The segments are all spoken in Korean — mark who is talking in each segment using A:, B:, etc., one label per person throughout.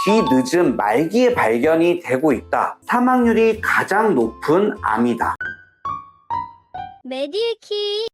A: 뒤늦은 말기에 발견이 되고 있다. 사망률이 가장 높은 암이다.
B: 메디키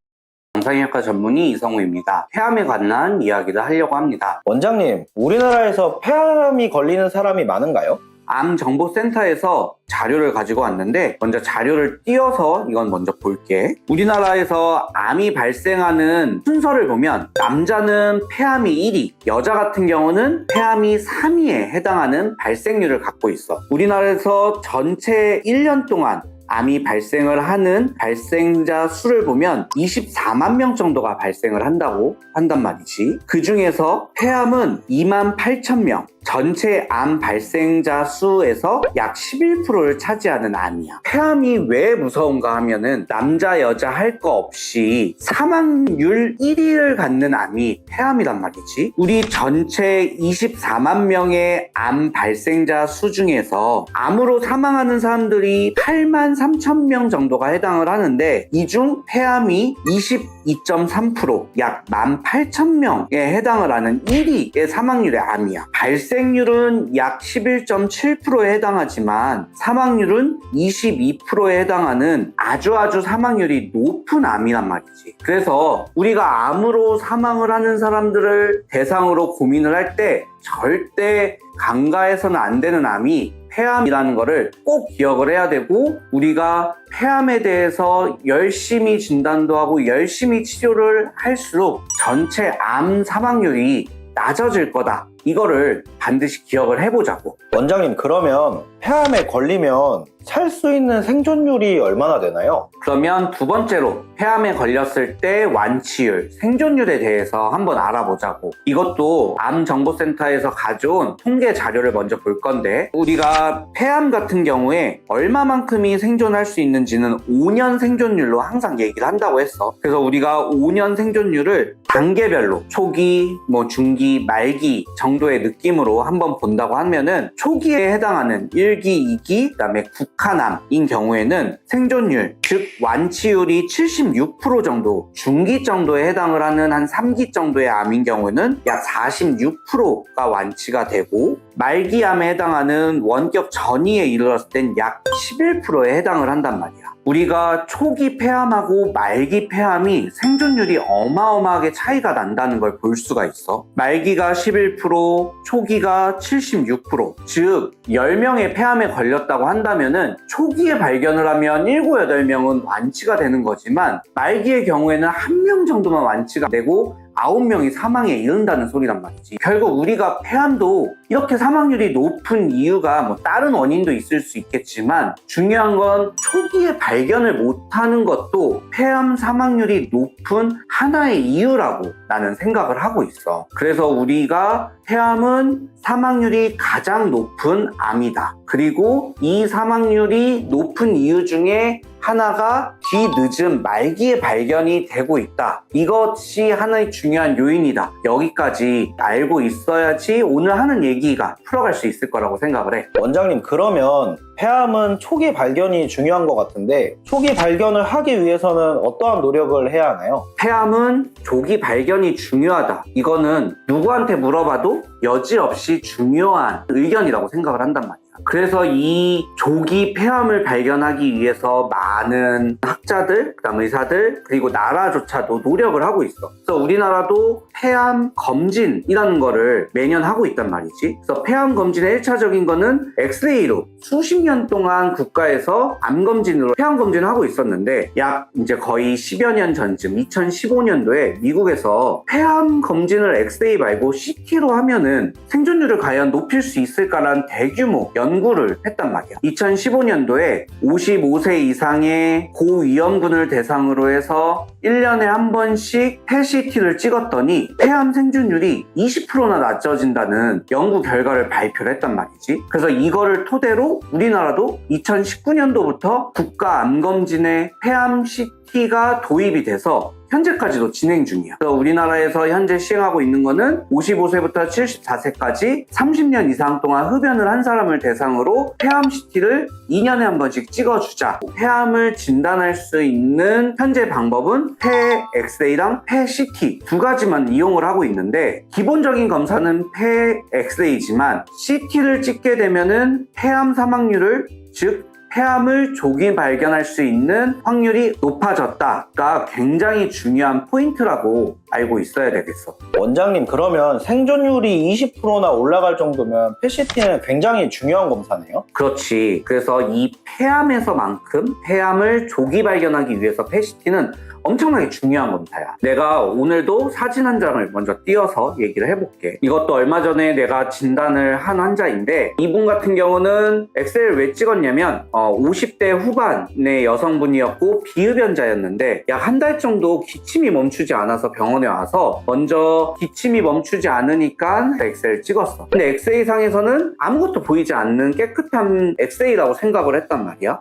A: 정상의학과 전문의 이성우입니다. 폐암에 관한 이야기를 하려고 합니다.
C: 원장님, 우리나라에서 폐암이 걸리는 사람이 많은가요?
A: 암정보센터에서 자료를 가지고 왔는데 먼저 자료를 띄워서 이건 먼저 볼게. 우리나라에서 암이 발생하는 순서를 보면 남자는 폐암이 1위, 여자 같은 경우는 폐암이 3위에 해당하는 발생률을 갖고 있어. 우리나라에서 전체 1년 동안 암이 발생을 하는 발생자 수를 보면 24만 명 정도가 발생을 한다고 한단 말이지. 그 중에서 폐암은 2만 8천 명, 전체 암 발생자 수에서 약 11%를 차지하는 암이야. 폐암이 왜 무서운가 하면은 남자 여자 할 거 없이 사망률 1위를 갖는 암이 폐암이란 말이지. 우리 전체 24만 명의 암 발생자 수 중에서 암으로 사망하는 사람들이 8만 3천 명 정도가 해당을 하는데 이 중 폐암이 22.3%, 약 18,000명에 해당을 하는 1위의 사망률의 암이야. 발생률은 약 11.7%에 해당하지만 사망률은 22%에 해당하는 아주 사망률이 높은 암이란 말이지. 그래서 우리가 암으로 사망을 하는 사람들을 대상으로 고민을 할 때 절대 간과해서는 안 되는 암이 폐암이라는 거를 꼭 기억을 해야 되고, 우리가 폐암에 대해서 열심히 진단도 하고 열심히 치료를 할수록 전체 암 사망률이 낮아질 거다. 이거를 반드시 기억을 해보자고.
C: 원장님, 그러면 폐암에 걸리면 살 수 있는 생존율이 얼마나 되나요?
A: 그러면 두 번째로 폐암에 걸렸을 때 완치율, 생존율에 대해서 한번 알아보자고. 이것도 암정보센터에서 가져온 통계 자료를 먼저 볼 건데, 우리가 폐암 같은 경우에 얼마만큼이 생존할 수 있는지는 5년 생존율로 항상 얘기를 한다고 했어. 그래서 우리가 5년 생존율을 단계별로 초기, 중기, 말기 정도의 느낌으로 한번 본다고 하면은, 초기에 해당하는 1기, 2기, 그 다음에 국한암인 경우에는 생존율, 즉 완치율이 76% 정도, 중기 정도에 해당을 하는 한 3기 정도의 암인 경우에는 약 46%가 완치가 되고, 말기암에 해당하는 원격 전이에 이르렀을 땐 약 11%에 해당을 한단 말이야. 우리가 초기 폐암하고 말기 폐암이 생존율이 어마어마하게 차이가 난다는 걸 볼 수가 있어. 말기가 11%, 초기가 76%. 즉 10명의 폐암에 걸렸다고 한다면은 초기에 발견을 하면 7, 8명은 완치가 되는 거지만, 말기의 경우에는 1명 정도만 완치가 되고 9명이 사망에 이른다는 소리란 말이지. 결국 우리가 폐암도 이렇게 사망률이 높은 이유가 다른 원인도 있을 수 있겠지만, 중요한 건 초기에 발견을 못하는 것도 폐암 사망률이 높은 하나의 이유라고 나는 생각을 하고 있어. 그래서 우리가 폐암은 사망률이 가장 높은 암이다. 그리고 이 사망률이 높은 이유 중에 하나가 뒤늦은 말기에 발견이 되고 있다. 이것이 하나의 중요한 요인이다. 여기까지 알고 있어야지 오늘 하는 얘기가 풀어갈 수 있을 거라고 생각을 해.
C: 원장님, 그러면 폐암은 초기 발견이 중요한 것 같은데, 초기 발견을 하기 위해서는 어떠한 노력을 해야 하나요?
A: 폐암은 조기 발견이 중요하다. 이거는 누구한테 물어봐도 여지없이 중요한 의견이라고 생각을 한단 말이야. 그래서 이 조기 폐암을 발견하기 위해서 많은 학자들, 그다음 의사들, 그리고 나라조차도 노력을 하고 있어. 그래서 우리나라도 폐암 검진이라는 거를 매년 하고 있단 말이지. 그래서 폐암 검진의 1차적인 거는 엑스레이로 수십 년 동안 국가에서 암 검진으로 폐암 검진을 하고 있었는데, 약 이제 거의 10여 년 전쯤 2015년도에 미국에서 폐암 검진을 엑스레이 말고 CT로 하면은 생존율을 과연 높일 수 있을까라는 대규모 연구를 했단 말이야. 2015년도에 55세 이상의 고위험군을 대상으로 해서 1년에 한 번씩 PET-CT를 찍었더니 폐암 생존율이 20%나 낮아진다는 연구 결과를 발표를 했단 말이지. 그래서 이거를 토대로 우리나라도 2019년도부터 국가 암검진에 폐암 CT가 도입이 돼서 현재까지도 진행 중이야. 그래서 우리나라에서 현재 시행하고 있는 거는 55세부터 74세까지 30년 이상 동안 흡연을 한 사람을 대상으로 폐암 CT를 2년에 한 번씩 찍어주자. 폐암을 진단할 수 있는 현재 방법은 폐 엑스레이랑 폐 CT 두 가지만 이용을 하고 있는데, 기본적인 검사는 폐 엑스레이지만 CT를 찍게 되면은 폐암 사망률을, 즉 폐암을 조기 발견할 수 있는 확률이 높아졌다가 굉장히 중요한 포인트라고 알고 있어야 되겠어.
C: 원장님, 그러면 생존율이 20%나 올라갈 정도면 PET-CT는 굉장히 중요한 검사네요?
A: 그렇지. 그래서 이 폐암에서만큼 폐암을 조기 발견하기 위해서 PET-CT는 엄청나게 중요한 검사야. 내가 오늘도 사진 한 장을 먼저 띄어서 얘기를 해볼게. 이것도 얼마 전에 내가 진단을 한 환자인데, 이분 같은 경우는 엑스레이를 왜 찍었냐면 50대 후반의 여성분이었고 비흡연자였는데 약 한 달 정도 기침이 멈추지 않아서 병원에 와서 먼저 기침이 멈추지 않으니까 엑스레이를 찍었어. 근데 엑스레이상에서는 아무것도 보이지 않는 깨끗한 엑스레이라고 생각을 했단 말이야.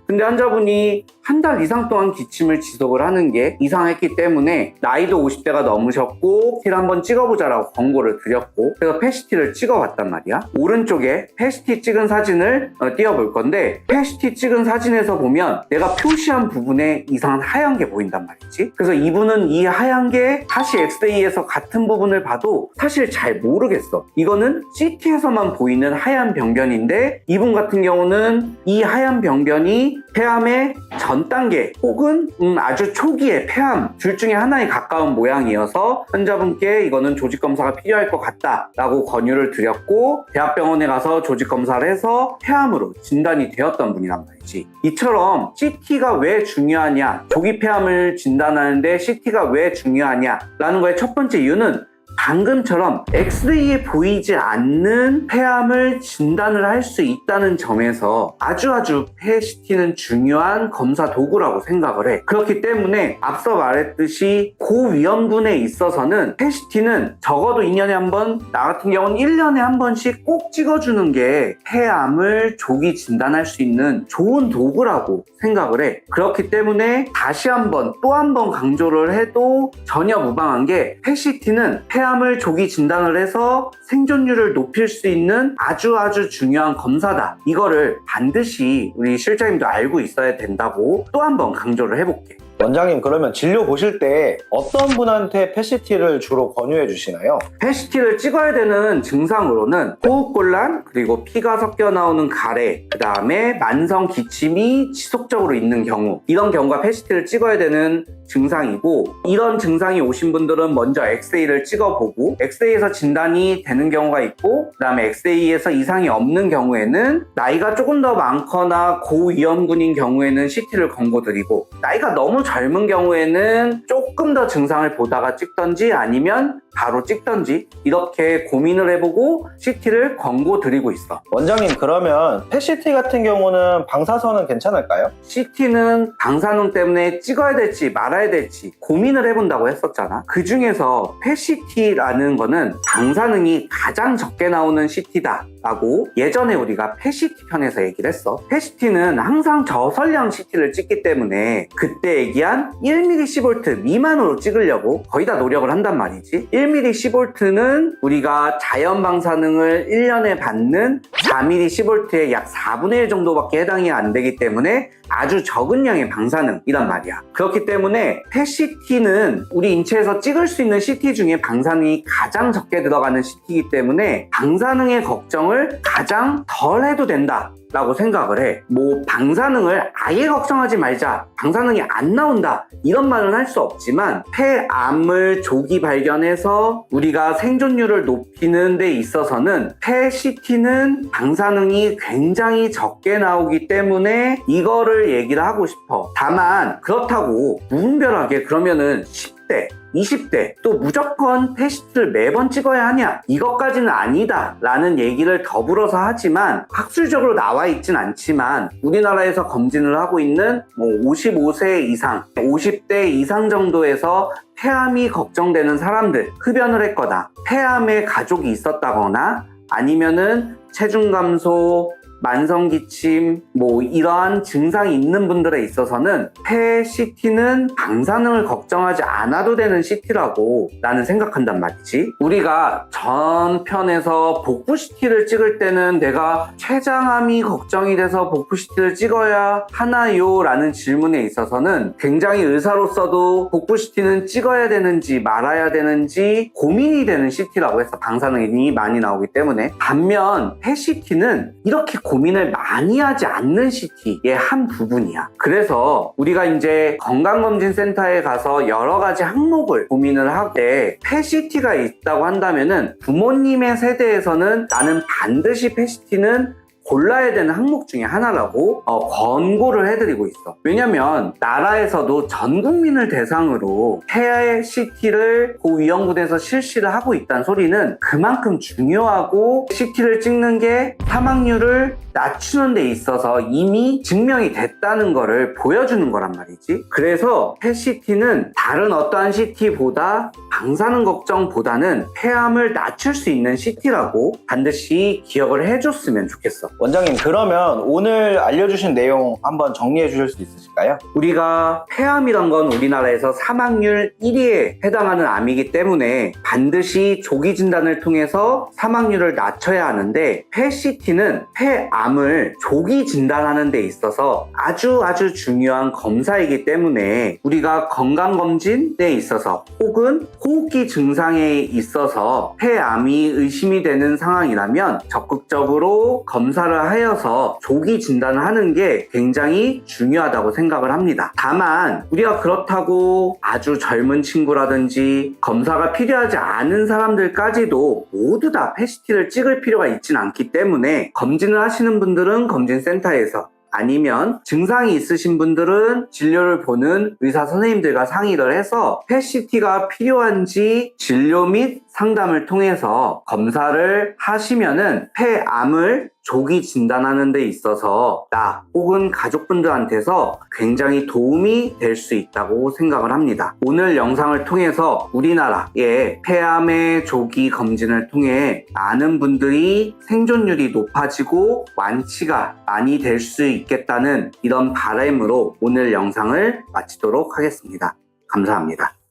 A: 근데 환자분이 한 달 이상 동안 기침을 지속을 하는 게 이상했기 때문에 나이도 50대가 넘으셨고 CT를 한번 찍어보자라고 권고를 드렸고, 그래서 PET-CT를 찍어봤단 말이야. 오른쪽에 PET-CT 찍은 사진을 띄워볼 건데, PET-CT 찍은 사진에서 보면 내가 표시한 부분에 이상한 하얀 게 보인단 말이지. 그래서 이분은 이 하얀 게 다시 엑스레이에서 같은 부분을 봐도 사실 잘 모르겠어. 이거는 CT에서만 보이는 하얀 병변인데, 이분 같은 경우는 이 하얀 병변이 폐암의 전 단계 혹은 아주 초기의 폐암 둘 중에 하나에 가까운 모양이어서 환자분께 이거는 조직검사가 필요할 것 같다라고 권유를 드렸고, 대학병원에 가서 조직검사를 해서 폐암으로 진단이 되었던 분이란 말이지. 이처럼 CT가 왜 중요하냐, 조기 폐암을 진단하는데 CT가 왜 중요하냐라는 거의 첫 번째 이유는 방금처럼 엑스레이에 보이지 않는 폐암을 진단을 할 수 있다는 점에서 아주 PET-CT는 중요한 검사 도구라고 생각을 해. 그렇기 때문에 앞서 말했듯이 고위험군에 있어서는 PET-CT는 적어도 2년에 한 번, 나 같은 경우는 1년에 한 번씩 꼭 찍어주는 게 폐암을 조기 진단할 수 있는 좋은 도구라고 생각을 해. 그렇기 때문에 다시 한번 또 한 번 강조를 해도 전혀 무방한 게, PET-CT는 폐암을 조기 진단을 해서 생존율을 높일 수 있는 아주 중요한 검사다. 이거를 반드시 우리 실장님도 알고 있어야 된다고 또 한 번 강조를 해볼게.
C: 원장님, 그러면 진료 보실 때 어떤 분한테 PET-CT를 주로 권유해 주시나요?
A: PET-CT를 찍어야 되는 증상으로는 호흡곤란, 그리고 피가 섞여 나오는 가래, 그 다음에 만성 기침이 지속적으로 있는 경우, 이런 경우가 PET-CT를 찍어야 되는 증상이고, 이런 증상이 오신 분들은 먼저 엑스레이를 찍어보고, 엑스레이에서 진단이 되는 경우가 있고, 그 다음에 엑스레이에서 이상이 없는 경우에는 나이가 조금 더 많거나 고위험군인 경우에는 CT를 권고드리고, 나이가 너무 젊은 경우에는 조금 더 증상을 보다가 찍던지 아니면 바로 찍던지 이렇게 고민을 해보고 CT를 권고드리고 있어.
C: 원장님, 그러면 PET-CT 같은 경우는 방사선은 괜찮을까요?
A: CT는 방사능 때문에 찍어야 될지 말아야 될지 고민을 해본다고 했었잖아. 그 중에서 PET-CT라는 거는 방사능이 가장 적게 나오는 CT다 라고 예전에 우리가 PET-CT 편에서 얘기를 했어. PET-CT는 항상 저설량 CT를 찍기 때문에 그때 얘기한 1mS 미만으로 찍으려고 거의 다 노력을 한단 말이지. 1mS 우리가 자연 방사능을 1년에 받는 4mS의 약 4분의 1 정도밖에 해당이 안 되기 때문에 아주 적은 양의 방사능이란 말이야. 그렇기 때문에 PET-CT는 우리 인체에서 찍을 수 있는 CT 중에 방사능이 가장 적게 들어가는 CT이기 때문에 방사능의 걱정을 가장 덜 해도 된다 라고 생각을 해. 뭐 방사능을 아예 걱정하지 말자, 방사능이 안 나온다, 이런 말은 할 수 없지만 폐암을 조기 발견해서 우리가 생존율을 높이는 데 있어서는 PET-CT는 방사능이 굉장히 적게 나오기 때문에 이거를 얘기를 하고 싶어. 다만 그렇다고 무분별하게 그러면은 10대 20대 또 무조건 PET-CT를 매번 찍어야 하냐, 이것까지는 아니다 라는 얘기를 더불어서 하지만, 학술적으로 나와 있진 않지만 우리나라에서 검진을 하고 있는 55세 이상 50대 이상 정도에서 폐암이 걱정되는 사람들, 흡연을 했거나 폐암에 가족이 있었다거나 아니면은 체중 감소, 만성기침, 이러한 증상이 있는 분들에 있어서는 폐 CT는 방사능을 걱정하지 않아도 되는 CT라고 나는 생각한단 말이지. 우리가 전편에서 복부 CT를 찍을 때는 내가 췌장암이 걱정이 돼서 복부 CT를 찍어야 하나요? 라는 질문에 있어서는 굉장히 의사로서도 복부 CT는 찍어야 되는지 말아야 되는지 고민이 되는 CT라고 해서 방사능이 많이 나오기 때문에. 반면 폐 CT는 이렇게 고민을 많이 하지 않는 CT의 한 부분이야. 그래서 우리가 이제 건강검진센터에 가서 여러 가지 항목을 고민을 할 때 폐 CT가 있다고 한다면은 부모님의 세대에서는 나는 반드시 폐 CT는 골라야 되는 항목 중에 하나라고 권고를 해드리고 있어. 왜냐면 나라에서도 전 국민을 대상으로 폐 CT를 고위험군에서 실시를 하고 있다는 소리는 그만큼 중요하고 CT를 찍는 게 사망률을 낮추는 데 있어서 이미 증명이 됐다는 거를 보여주는 거란 말이지. 그래서 폐 CT는 다른 어떠한 CT보다 방사능 걱정보다는 폐암을 낮출 수 있는 CT라고 반드시 기억을 해줬으면 좋겠어.
C: 원장님, 그러면 오늘 알려주신 내용 한번 정리해 주실 수 있으실까요?
A: 우리가 폐암이란 건 우리나라에서 사망률 1위에 해당하는 암이기 때문에 반드시 조기 진단을 통해서 사망률을 낮춰야 하는데, 폐 CT는 폐암을 조기 진단하는 데 있어서 아주 중요한 검사이기 때문에 우리가 건강검진에 있어서 혹은 호흡기 증상에 있어서 폐암이 의심이 되는 상황이라면 적극적으로 검사를 하여서 조기 진단을 하는 게 굉장히 중요하다고 생각을 합니다. 다만 우리가 그렇다고 아주 젊은 친구라든지 검사가 필요하지 않은 사람들까지도 모두 다 폐 CT를 찍을 필요가 있진 않기 때문에 검진을 하시는 분들은 검진센터에서, 아니면 증상이 있으신 분들은 진료를 보는 의사 선생님들과 상의를 해서 폐 CT가 필요한지 진료 및 상담을 통해서 검사를 하시면은 폐암을 조기 진단하는 데 있어서 나 혹은 가족분들한테서 굉장히 도움이 될 수 있다고 생각을 합니다. 오늘 영상을 통해서 우리나라의 폐암의 조기 검진을 통해 많은 분들이 생존율이 높아지고 완치가 많이 될 수 있겠다는 이런 바람으로 오늘 영상을 마치도록 하겠습니다. 감사합니다.